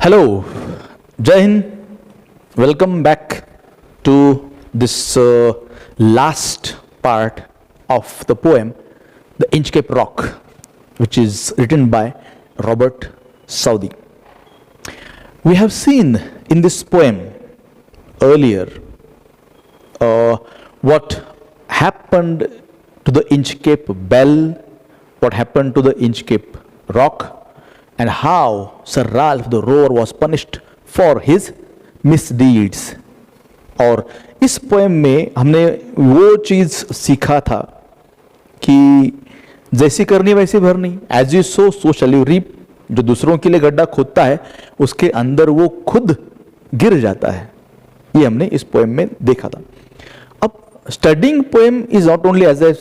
Hello, Jai Hind. Welcome back to this last part of the poem, The Inchcape Rock, which is written by Robert Southey. We have seen in this poem earlier what happened to the Inchcape bell, what happened to the Inchcape rock, and how Sir Ralph the Rover was punished for his misdeeds. और इस poem में हमने वो चीज़ सीखा था कि जैसी करनी वैसी भरनी, as you sow so shall you reap. जो दूसरों के लिए गड्ढा खोदता है उसके अंदर वो खुद गिर जाता है। ये हमने इस पोएम में देखा था। अब studying poem is not only, as I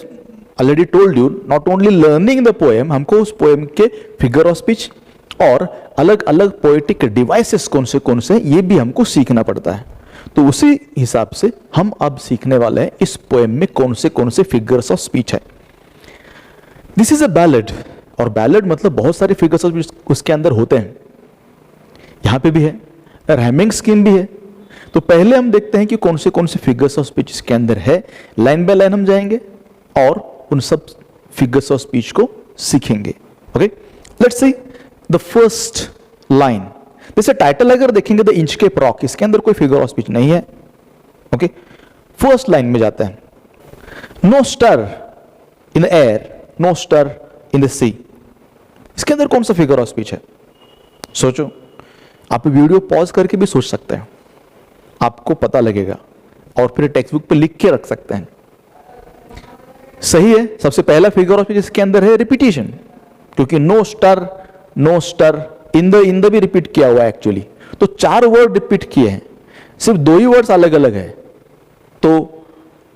already told you, not only learning the poem, हमको उस पोएम के फिगर ऑफ स्पीच और अलग अलग पोएटिक डिवाइसेस कौन से ये भी हमको सीखना पड़ता है। तो उसी हिसाब से हम अब सीखने वाले हैं इस पोएम में कौन से फिगर्स ऑफ स्पीच है। दिस इज अ बैलेड, और बैलेड मतलब बहुत सारे फिगर्स ऑफ स्पीच उसके अंदर होते हैं। यहां पे भी है, राइमिंग स्कीम भी है। तो पहले हम देखते हैं कि कौन से फिगर्स ऑफ स्पीच इसके अंदर है। लाइन बाय लाइन हम जाएंगे और उन सब फिगर्स ऑफ स्पीच को सीखेंगे। Okay, let's see the first line. जैसे टाइटल अगर देखेंगे द इंचकेप रॉक, इसके अंदर कोई फिगर ऑफ स्पीच नहीं है। ओके, फर्स्ट लाइन में जाते हैं। No stir in the air, no stir in the sea. इसके अंदर कौन सा फिगर ऑफ स्पीच है? सोचो, आप वीडियो पॉज करके भी सोच सकते हैं, आपको पता लगेगा, और फिर टेक्स्ट बुक पे लिख के रख सकते हैं। सही है, सबसे पहला फिगर ऑफ स्पीच इसके अंदर है रिपीटेशन, क्योंकि नो स्टर इन द भी रिपीट किया हुआ है एक्चुअली। तो 4 वर्ड रिपीट किए हैं, सिर्फ 2 ही वर्ड्स अलग अलग है, तो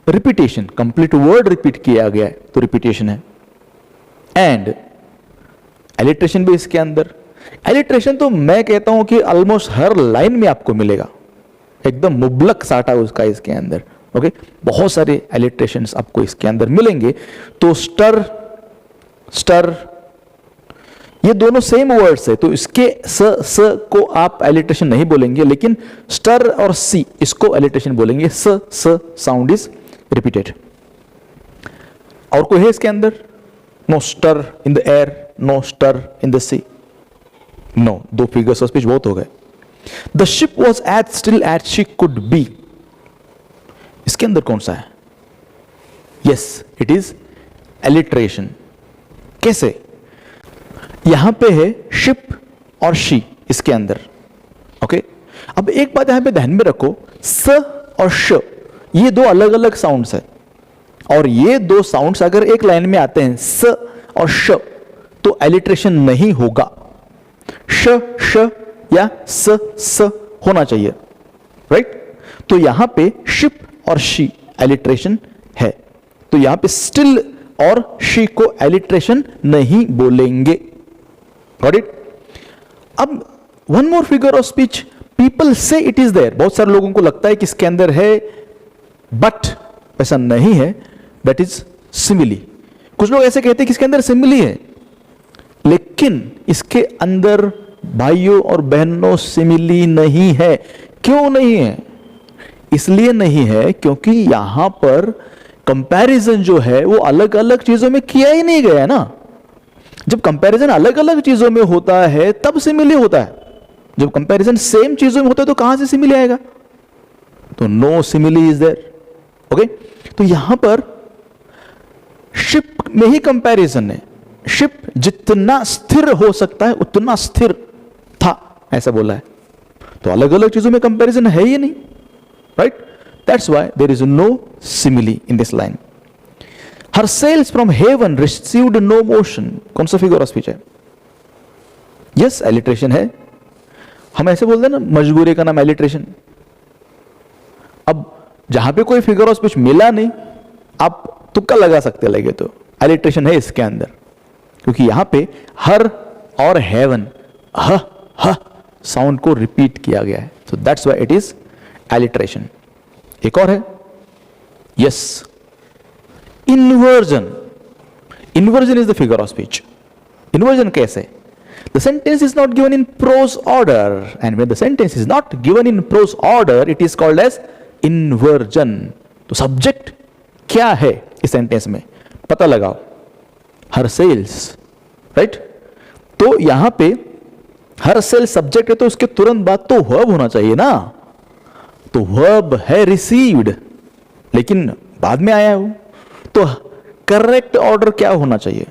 रिपीटेशन, कंप्लीट वर्ड रिपीट किया गया है, तो रिपीटेशन है। एंड एलिट्रेशन भी इसके अंदर। एलिट्रेशन तो मैं कहता हूं कि ऑलमोस्ट हर लाइन में आपको मिलेगा, एकदम मुबलक साटा उसका इसके अंदर। ओके, बहुत सारे एलिट्रेशंस आपको इसके अंदर मिलेंगे। तो स्टर ये दोनों सेम वर्ड्स है, तो इसके स को आप एलिट्रेशन नहीं बोलेंगे, लेकिन स्टर और सी इसको एलिट्रेशन बोलेंगे। स साउंड इज रिपीटेड। और कोई है इसके अंदर? No stir in the air, no stir in the sea. No, 2 figures of speech बहुत हो गए। The ship was as still as she could be, इसके अंदर कौन सा है? Yes, it is alliteration. कैसे? यहां पे है शिप और शी इसके अंदर। ओके, अब एक बात यहां पे ध्यान में रखो, स और श ये 2 अलग अलग साउंड्स है, और ये 2 साउंड्स अगर एक लाइन में आते हैं, स और श, तो एलिट्रेशन नहीं होगा। श या स होना चाहिए, राइट? तो यहां पे शिप और शी एलिट्रेशन है, तो यहां पे स्टिल और शी को एलिट्रेशन नहीं बोलेंगे। Got it? अब one more figure of speech, people say it is there. बहुत सारे लोगों को लगता है कि इसके अंदर है, बट ऐसा नहीं है, दैट इज सिमिली। कुछ लोग ऐसे कहते हैं कि इसके अंदर सिमिली है, लेकिन इसके अंदर भाइयों और बहनों सिमिली नहीं है। क्यों नहीं है? इसलिए नहीं है क्योंकि यहां पर कंपैरिजन जो है वो अलग अलग चीजों में किया ही नहीं गया ना। जब कंपैरिजन अलग अलग चीजों में होता है तब सिमिली होता है, जब कंपैरिजन सेम चीजों में होता है तो कहां से सिमिली आएगा? तो no simile is there. Okay, तो यहां पर शिप में ही कंपैरिजन है। शिप जितना स्थिर हो सकता है उतना स्थिर था, ऐसा बोला है। तो अलग अलग चीजों में कंपैरिजन है ही नहीं, right? That's why there is no simile in this line. Her sails from heaven received no motion, कौन सा फिगर ऑफ स्पीच है? यस, एलिट्रेशन है। हम ऐसे बोलते हैं ना, मजबूरी का नाम एलिट्रेशन। अब जहां पे कोई फिगर ऑफ स्पीच मिला नहीं, आप तुक्का लगा सकते, लगे तो एलिट्रेशन है इसके अंदर, क्योंकि यहां पे हर और हेवन ह साउंड को रिपीट किया गया है, so that's why it is alliteration. एक और है, yes, inversion. Inversion is the figure of speech. Inversion कैसे? The sentence is not given in prose order, and when the sentence is not given in prose order, it is called as inversion. तो subject क्या है इस sentence में, पता लगाओ. हर sales, right. तो यहां पे हर सेल सब्जेक्ट है, तो उसके तुरंत बाद तो वर्ब होना चाहिए ना. तो वर्ब है रिसीव्ड, लेकिन बाद में आया है वो. तो करेक्ट ऑर्डर क्या होना चाहिए?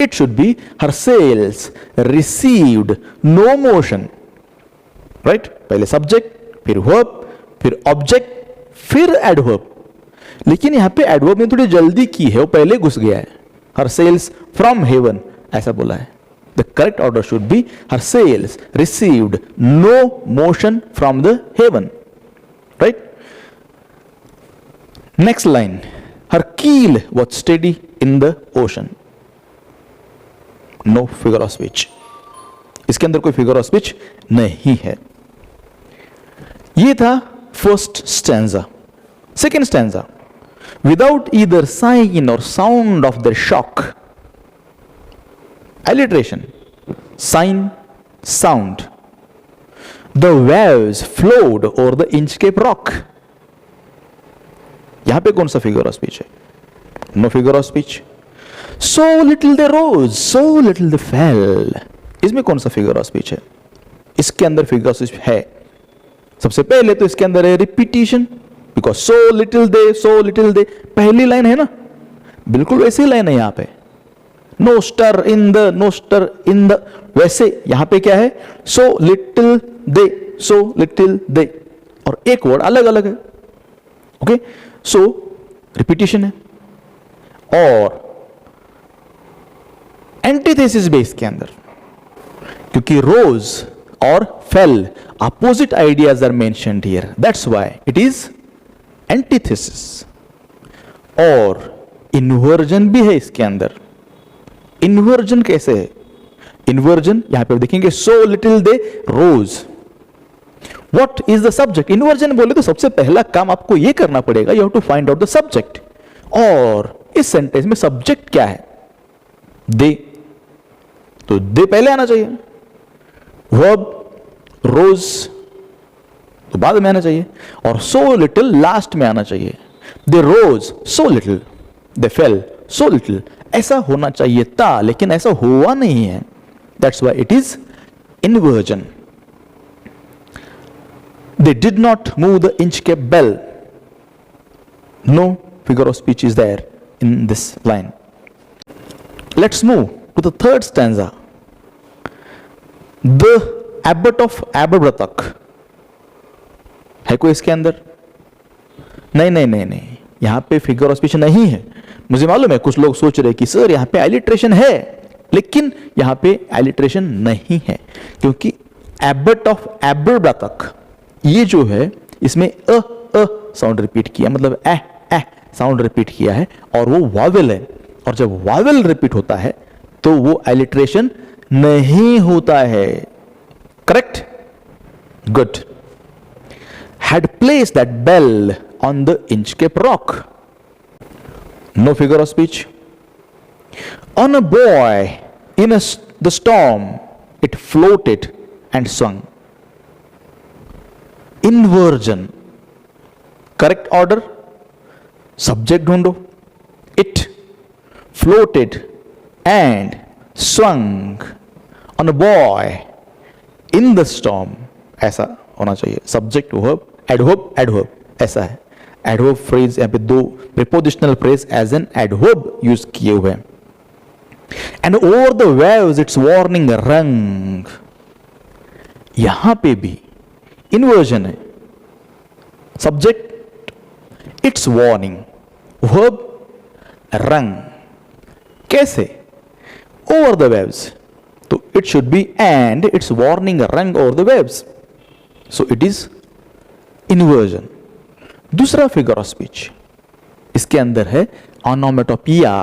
It should be her sales received no motion, right? पहले subject, फिर verb, फिर object, फिर adverb. लेकिन यहां पे adverb ने थोड़ी जल्दी की है, वो पहले घुस गया है. Her sales from heaven ऐसा बोला है. The correct order should be her sales received no motion from the heaven, right? Next line, her keel was steady in the ocean. No figure of speech. इसके अंदर कोई figure of speech नहीं है. ये था first stanza. Second stanza, without either sign और sound of the shock. Alliteration, sign, sound. The waves flowed over the Inchcape rock. यहां पे कौन सा फिगर ऑफ स्पीच है? No figure of speech. So little they rose, so little they fell. इसमें कौन सा figure of speech है? इसके अंदर फिगर ऑफ स्पीच है. सबसे पहले तो इसके अंदर है repetition, because so little they पहली लाइन है ना, बिल्कुल वैसी लाइन है यहां पे. no stir in the, वैसे यहां पे क्या है? so little they, और एक वर्ड अलग अलग है. ओके, सो रिपीटिशन है. और एंटीथेसिस बेस के अंदर, क्योंकि रोज और fell opposite ideas are mentioned here, that's why it is antithesis. और इन्वर्जन भी है इसके अंदर. इन्वर्जन कैसे है? इन्वर्जन यहां पे देखेंगे, so little they rose. What is the subject? Inversion बोले तो सबसे पहला काम आपको यह करना पड़ेगा, you have to find out the subject. और इस सेंटेंस में सब्जेक्ट क्या है? दे. तो दे पहले आना चाहिए. वर्ब रोज तो बाद में आना चाहिए. और सो लिटिल लास्ट में आना चाहिए. दे रोज सो लिटिल, दे फेल सो लिटिल, ऐसा होना चाहिए था, लेकिन ऐसा हुआ नहीं है. That's why it is inversion. They did not move the Inchcape bell. No figure of speech is there in this line. Let's move to the third stanza. The abbot of Aberbrothock. है कोई इसके अंदर? नहीं, यहां पे figure of speech नहीं है. मुझे मालूम है कुछ लोग सोच रहे कि सर यहां पे आइलिट्रेशन है, लेकिन यहां पे आइलिट्रेशन नहीं है, क्योंकि एबट ऑफ एबरब्रॉथक ये जो है इसमें अ साउंड रिपीट किया, मतलब ए साउंड रिपीट किया है, और वो वावेल है. और जब वावेल रिपीट होता है तो वो एलिट्रेशन नहीं होता है. Correct? Good. Had place that bell on the Inchcape rock. No figure of speech. On a buoy in the storm it floated and swung. Inversion. Correct order, subject ढूंढो. It floated and swung on a buoy in the storm, ऐसा होना चाहिए. Subject verb adverb ऐसा है. Adverb phrase यहां पे दो prepositional phrase as an adverb use किए हुए हैं. And over the waves its warning rung. यहां पे भी इन्वर्जन है. Subject it's warning, verb rung. कैसे? ओवर द वेव्स, तो it should be and its warning rung over the waves, so it is inversion. दूसरा फिगर ऑफ स्पीच इसके अंदर है onomatopoeia.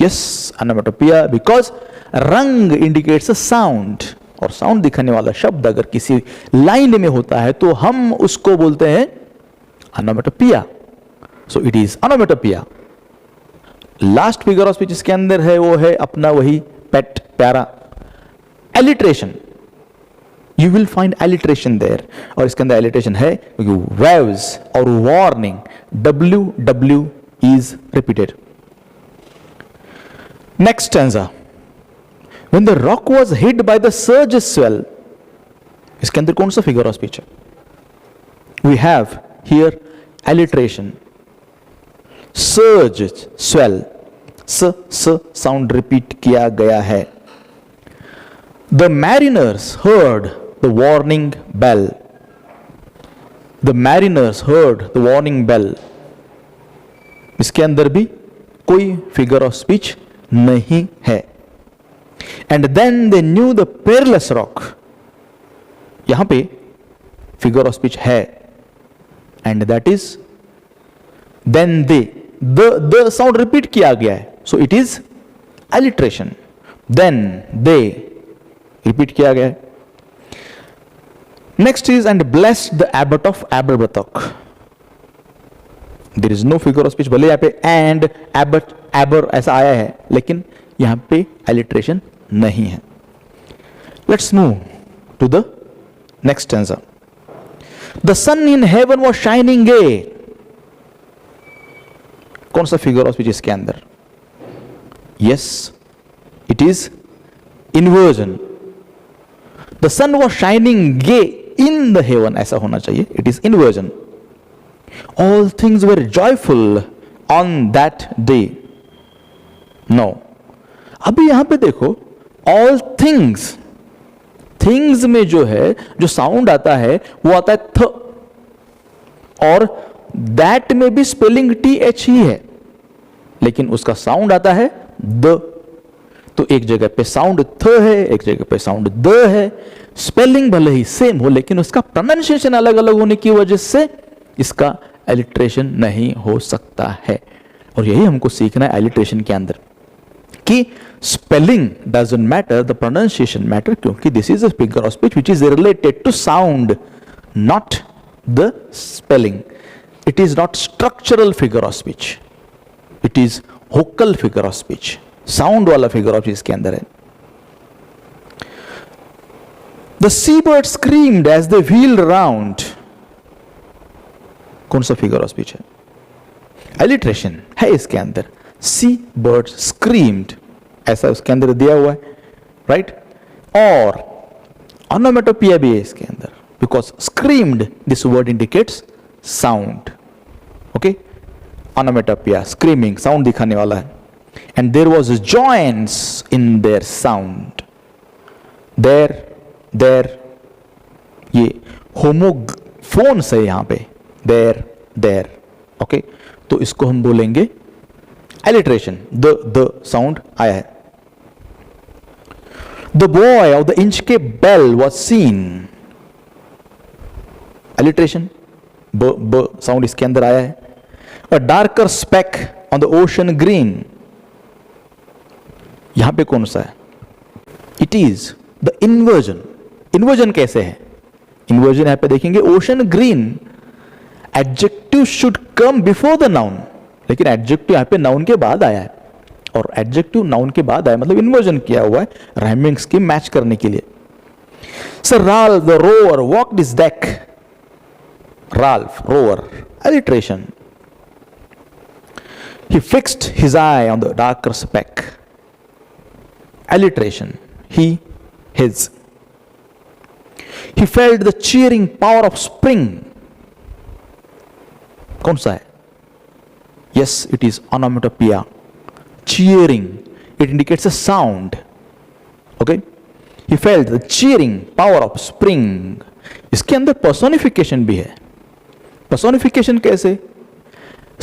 Yes, onomatopoeia, because rung indicates a sound, और sound दिखाने वाला शब्द अगर किसी लाइन में होता है तो हम उसको बोलते हैं onomatopoeia. So it is onomatopoeia. Last figure of speech इसके अंदर है वो है अपना वही पेट, प्यारा, alliteration. You will find alliteration there. और इसके अंदर alliteration है क्योंकि waves और warning, WW is repeated. Next stanza. When the rock was hit by the surge swell. इसके अंदर कौन सा figure of speech है? We have here alliteration. Surge, swell. S sound repeat किया गया है. The mariners heard the warning bell. The mariners heard the warning bell. इसके अंदर भी कोई figure of speech नहीं है. And then they knew the perilous rock. यहां पे figure of speech है. And that is then they. The sound repeat किया गया है. So it is alliteration. Then they repeat किया गया है. Next is and blessed the abbot of Aberbrothock. There is no figure of speech. भले यहाँ पे and abbot aber ऐसा आया है लेकिन यहाँ पे alliteration नहीं है. Let's move to the next stanza. The sun in heaven was shining gay. कौन सा figure of speech इसके अंदर? Yes, it is inversion. The sun was shining gay in the heaven. ऐसा होना चाहिए. It is inversion. All things were joyful on that day. No. अभी यहां पे देखो all things. Things में जो है जो साउंड आता है वो आता है थ और that में भी स्पेलिंग TH ही है लेकिन उसका साउंड आता है द. तो एक जगह पे साउंड थ है एक जगह पे साउंड द है. स्पेलिंग भले ही सेम हो लेकिन उसका प्रोनाउंसिएशन अलग अलग होने की वजह से इसका एलिट्रेशन नहीं हो सकता है. और यही हमको सीखना है एलिट्रेशन के अंदर कि spelling doesn't matter, the pronunciation matter, क्योंकि this is a figure of speech which is related to sound, not the spelling. It is not structural figure of speech, it is vocal figure of speech. Sound वाला figure of speech के अंदर है. The sea bird screamed as they wheeled around. कौन सा figure of speech है? Alliteration है इसके अंदर. सी बर्ड स्क्रीम्ड ऐसा उसके अंदर दिया हुआ है, राइट. और ऑनोमेटोपिया भी है इसके अंदर because screamed this word indicates sound. Okay, onomatopoeia screaming sound दिखाने वाला है. And there was joyance in their sound. There ये होमोफोन्स है यहां पे. देयर ओके, तो इसको हम बोलेंगे एलिट्रेशन. द साउंड आया है. The buoy of the Inchcape bell was seen. Alliteration. ब साउंड इसके अंदर आया है. A darker speck on the ocean green. यहां पे कौन सा है? It is the inversion. Inversion कैसे है? इन्वर्जन यहां पे देखेंगे ocean green. Adjective should come before the noun, लेकिन एडजेक्टिव यहां पे नाउन के बाद आया है और एडजेक्टिव नाउन के बाद आया मतलब इन्वर्जन किया हुआ है राइमिंग स्कीम मैच करने के लिए. Sir Ralph the row or walked his deck. Ralph row or alliteration. He fixed his eye on the darker speck. Alliteration. He, his. He felt the cheering power of spring. कौन सा है? Yes, it is onomatopoeia. Cheering. It indicates a sound. Okay? He felt the cheering power of spring. इसके अंदर personification भी है. Personification कैसे?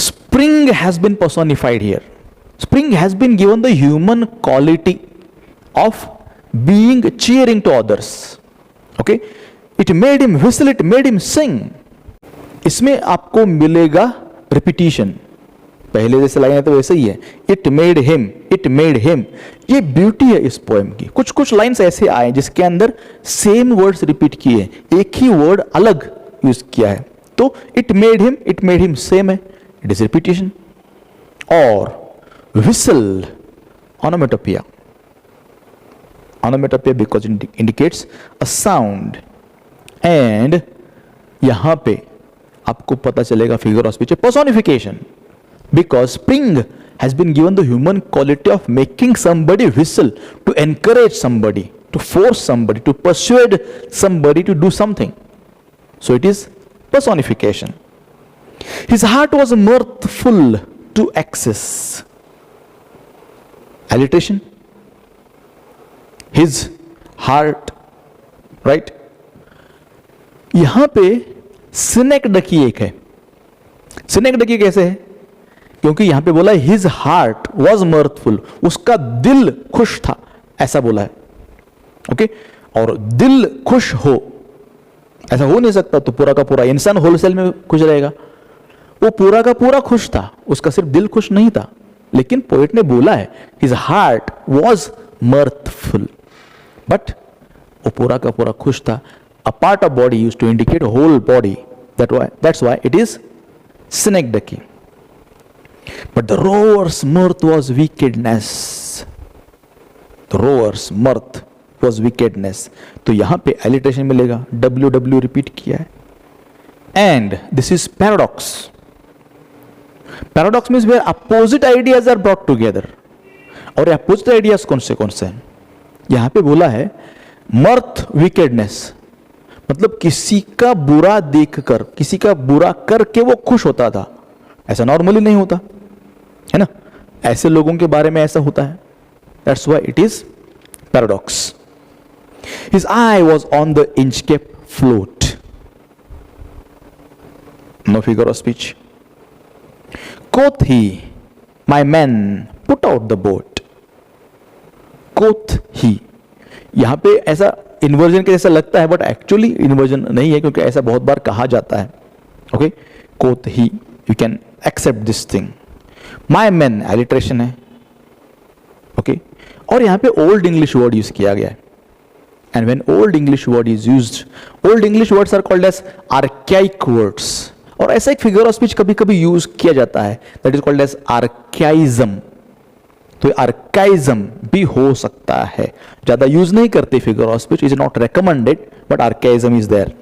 Spring has been personified here. Spring has been given the human quality of being cheering to others. Okay? It made him whistle, it made him sing. इसमें आपको मिलेगा repetition. पहले जैसे लाइन है तो वैसे ही है. It made him, it made him. ये ब्यूटी है इस पोएम की. कुछ कुछ लाइन्स ऐसे आए जिसके अंदर सेम वर्ड्स रिपीट किए, एक ही वर्ड अलग यूज किया है. तो it made him सेम है. It is repetition. Or whistle, onomatopoeia. Onomatopoeia because it indicates a sound. And यहां पे आपको पता चलेगा figure of speech personification, because spring has been given the human quality of making somebody whistle to encourage somebody, to force somebody, to persuade somebody to do something. So it is personification. His heart was mirthful to excess. Alliteration. His heart, right? यहां पे सिनेक्डकी एक है. सिनेक्डकी कैसे है? क्योंकि यहां पे बोला हिज हार्ट वॉज मर्थफुल, उसका दिल खुश था, ऐसा बोला है. ओके, और दिल खुश हो ऐसा हो नहीं सकता. तो पूरा का पूरा इंसान होलसेल में खुश रहेगा? वो पूरा का पूरा खुश था, उसका सिर्फ दिल खुश नहीं था. लेकिन पोएट ने बोला है हिज हार्ट वॉज मर्थफुल, बट वो पूरा का पूरा खुश था. A part of body used to indicate a whole body. That's why it is synecdoche. But the rover's mirth was wickedness. The rover's mirth was wickedness. तो यहां पे alliteration मिलेगा. WW रिपीट किया है. And this is paradox. Paradox means where opposite ideas are brought together. और opposite ideas कौन से हैं? यहां पे बोला है mirth wickedness, मतलब किसी का बुरा देखकर, किसी का बुरा करके वो खुश होता था. ऐसा नॉर्मली नहीं होता है ना, ऐसे लोगों के बारे में ऐसा होता है. That's why it is paradox. His eye was on the Inchcape float. No figure of speech. Quoth he, my men, put out the boat. Quoth he. यहां पे ऐसा इन्वर्जन के जैसा लगता है, बट एक्चुअली इन्वर्जन नहीं है, क्योंकि ऐसा बहुत बार कहा जाता है. Okay, quoth he, you can accept this thing. My man alliteration है. ओके, और यहां पे ओल्ड इंग्लिश वर्ड यूज किया गया है. And when old English word is used, old English words are called as archaic words. और ऐसा एक फिगर ऑफ स्पीच कभी कभी यूज किया जाता है, दैट इज कॉल्ड एज आर्काइज्म. तो आर्काइज्म भी हो सकता है, ज्यादा यूज नहीं करते. Figure of speech is not recommended, but archaism is there.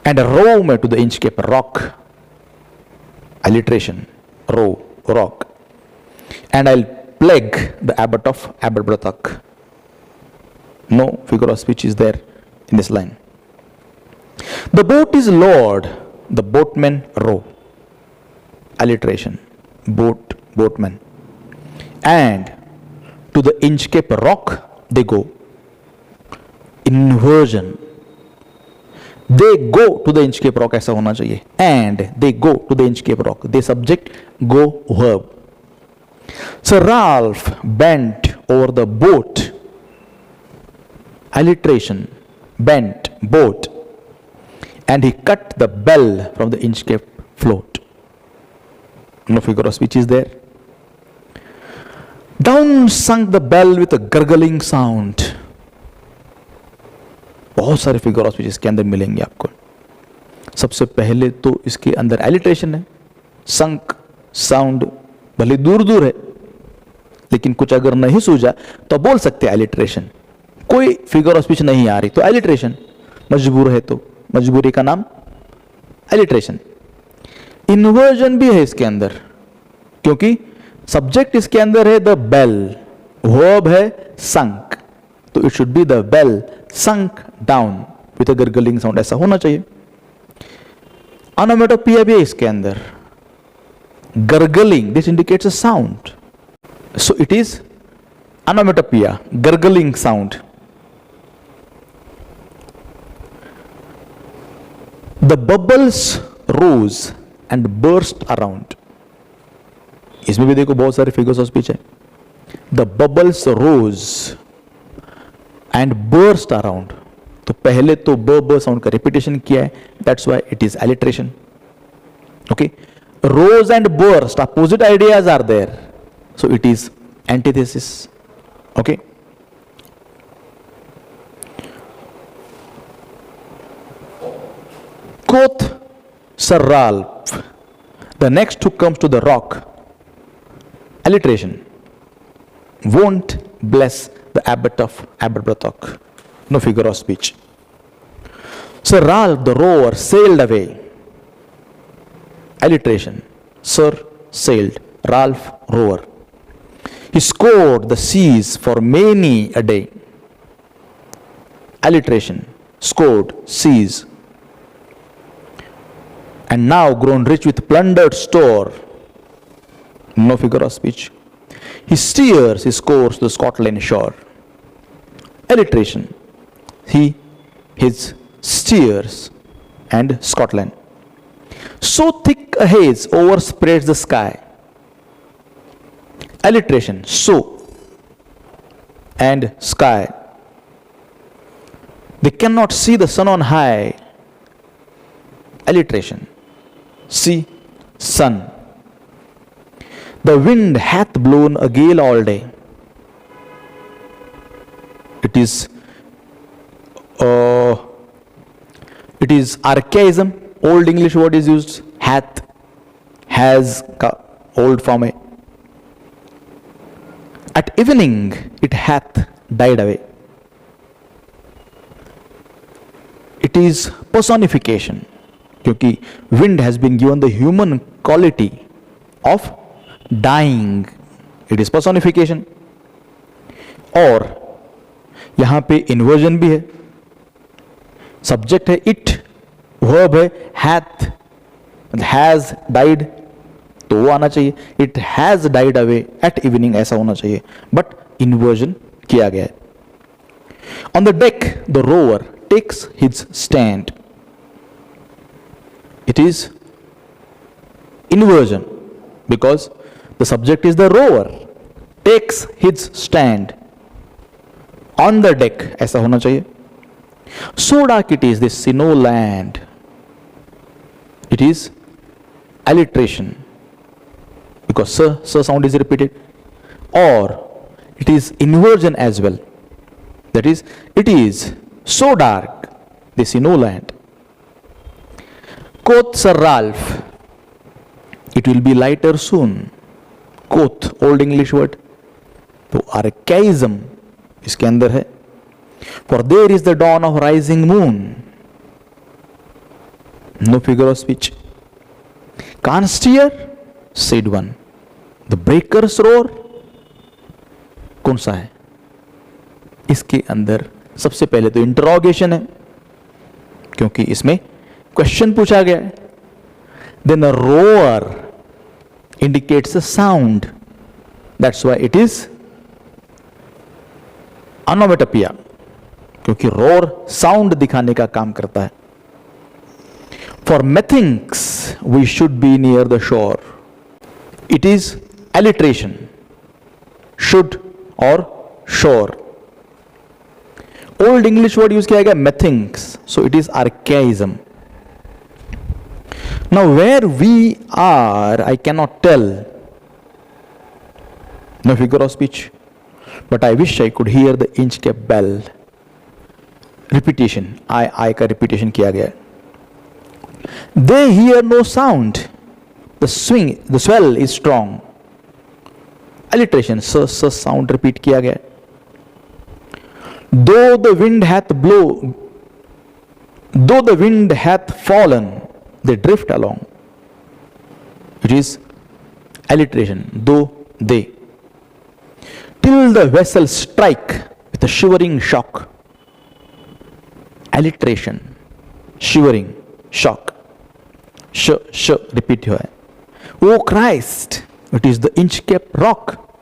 And row me to the Inchcape rock, alliteration, row, rock. And I'll plague the abbot of Aberbrothock. No figure of speech is there in this line. The boat is lowered, the boatmen row. Alliteration, boat, boatman. And to the Inchcape rock they go. Inversion. They go to the Inchcape rock, ऐसा होना चाहिए. And they go to the Inchcape rock. They subject, go verb. Sir Ralph bent over the boat. Alliteration, bent, boat. And he cut the bell from the Inchcape float. No figure of speech is there. Down sunk the bell with a gurgling sound. बहुत सारे figure of speech इसके अंदर मिलेंगे आपको. सबसे पहले तो इसके अंदर एलिट्रेशन है. संक साउंड भले दूर दूर है, लेकिन कुछ अगर नहीं सूझा तो बोल सकते हैं एलिट्रेशन. कोई फिगर ऑफ स्पीच नहीं आ रही तो एलिट्रेशन. मजबूर है तो मजबूरी का नाम एलिट्रेशन. इन्वर्जन भी है इसके अंदर, क्योंकि सब्जेक्ट इसके अंदर है द बेल, वर्ब है संक, तो it should be the bell sunk down with a gurgling sound, ऐसा होना चाहिए. ऑनोमेटोपिया भी है इसके अंदर. Gurgling, this indicates a sound, so it is onomatopoeia, gurgling sound. The bubbles rose and burst around. इसमें भी देखो बहुत सारे फिगर्स ऑफ स्पीच है. The bubbles rose and burst around, तो पहले तो ब साउंड का रिपीटेशन किया है, that's why it is alliteration. Okay, rose and burst opposite ideas are there, so it is antithesis. Okay, quoth Sir Ralph, the next who comes to the rock. Alliteration, won't bless the abbot of Aberbrothock. No figure of speech. Sir Ralph the rower sailed away. Alliteration. Sir sailed, Ralph rower. He scored the seas for many a day. Alliteration. Scored, seas. And now grown rich with plundered store. No figure of speech. He steers his course to the Scotland shore. Alliteration. He, his, steers, and Scotland. So thick a haze overspreads the sky. Alliteration. So and sky. They cannot see the sun on high. Alliteration. See, sun. The wind hath blown a gale all day. It is archaism. Old English word is used. Hath, has, old form. At evening it hath died away. It is personification, क्योंकि wind has been given the human quality of dying. It is personification. और यहाँ पे inversion भी है. Subject है it, verb है hath, has died, तो वो आना चाहिए. It has died away at evening, ऐसा होना चाहिए. But inversion किया गया है. On the deck, the rower takes his stand. It is inversion because the subject is the rower. Takes his stand. On the deck, ऐसा होना चाहिए. So dark it is, this see no land. It is alliteration because sir sound is repeated. Or it is inversion as well. That is, it is so dark, they see no land. Quoth Sir Ralph, it will be lighter soon. Quoth, old English word. तो archaism इसके अंदर है. For there is the dawn of rising moon. No figure of speech. Can't steer, said one. The breakers roar. कौन सा है? इसके अंदर सबसे पहले तो इंटरोगेशन है, क्योंकि इसमें क्वेश्चन पूछा गया है. Then a roar indicates a sound. That's why it is onomatopoeia, क्योंकि roar sound दिखाने का काम करता है. For methinks we should be near the shore. It is alliteration. Should or shore. Old English word use किया गया methinks, so it is archaism. Now where we are, I cannot tell. No figure of speech. But I wish I could hear the Inchcape bell. Repetition. I का repetition किया गया. They hear no sound. The swell is strong. Alliteration. Sound repeat किया गया. Though the wind hath fallen, they drift along. It is alliteration. Though they. Till the vessel strike with a shivering shock. Alliteration. Shivering. Shock. Repeat here. Oh Christ! It is the Inchcape rock.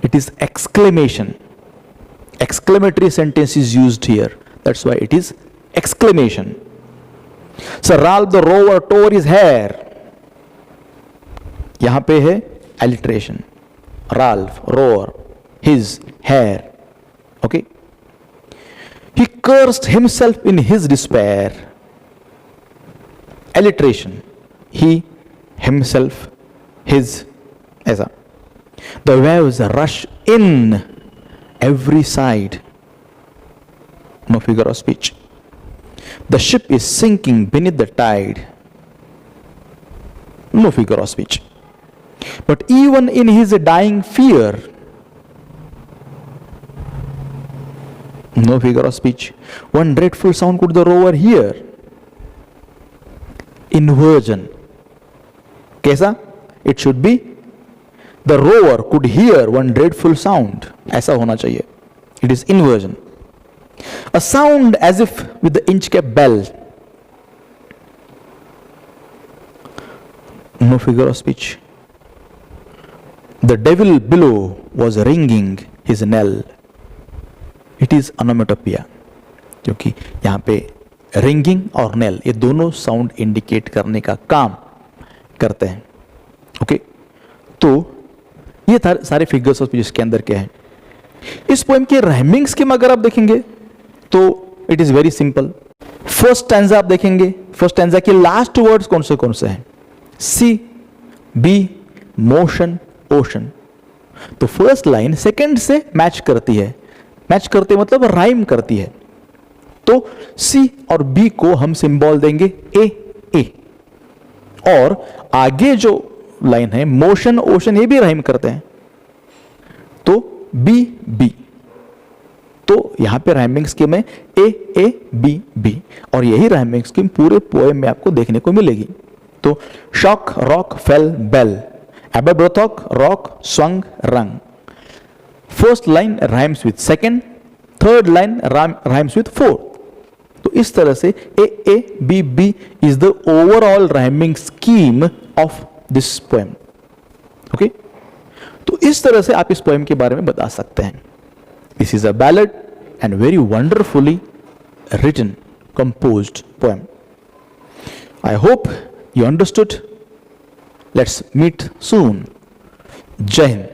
It is exclamation. Exclamatory sentence is used here. That's why it is exclamation. Sir Ralph the rower tore his hair. यहाँ पे है alliteration. Ralph, rower, his hair. Okay. He cursed himself in his despair. Alliteration. He, himself, his, ऐसा. The waves rush in every side. No figure of speech. The ship is sinking beneath the tide. No figure of speech. But even in his dying fear, No figure of speech. One dreadful sound could the rover hear. Inversion. कैसा? It should be the rover could hear one dreadful sound. ऐसा होना चाहिए. It is inversion. A sound as if with the inch cap bell. No figure of speech. The devil below was ringing his knell. It is onomatopoeia. क्योंकि यहाँ पे ringing और nail ये दोनों sound indicate करने का काम करते हैं. ओके, तो ये सारे फिगर्स ऑफ स्पीच इसके अंदर क्या है. इस पोएम के राइमिंग स्कीम अगर आप देखेंगे तो it is very simple. First stanza आप देखेंगे, फर्स्ट स्टैंजा के लास्ट वर्ड्स कौन से हैं? सी, बी, मोशन, ओशन. तो फर्स्ट लाइन सेकंड से मैच करती है. मैच करते मतलब राइम करती है. तो सी और बी को हम सिंबल देंगे ए. और आगे जो लाइन है मोशन, ओशन, ये भी राइम करते हैं. तो बी. तो यहां पे राइमिंग स्कीम है ए बी. और यही राइमिंग स्कीम पूरे पोएम में आपको देखने को मिलेगी. तो shock, rock, fell, bell, Aberbrothock, rock, swung, rung. First line rhymes with second, third line rhymes with fourth. तो इस तरह से A B is the overall rhyming scheme of this poem. Okay, तो इस तरह से आप इस पोएम के बारे में बता सकते हैं. This is a ballad and very wonderfully written, composed poem. I hope you understood. Let's meet soon. Jai Hind.